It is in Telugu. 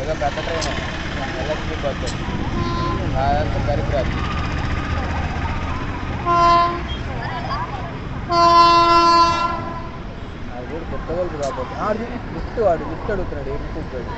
ఏదో పెద్ద ట్రైన్ ఎలక్ట్రిక్ బస్సు అదంతా గరికరాదు. అది కూడా కొత్త వాళ్ళు కాకపోతే లిఫ్ట్ వాడు లిఫ్ట్ అడుగుతున్నాడు ఎరుపుగాడు.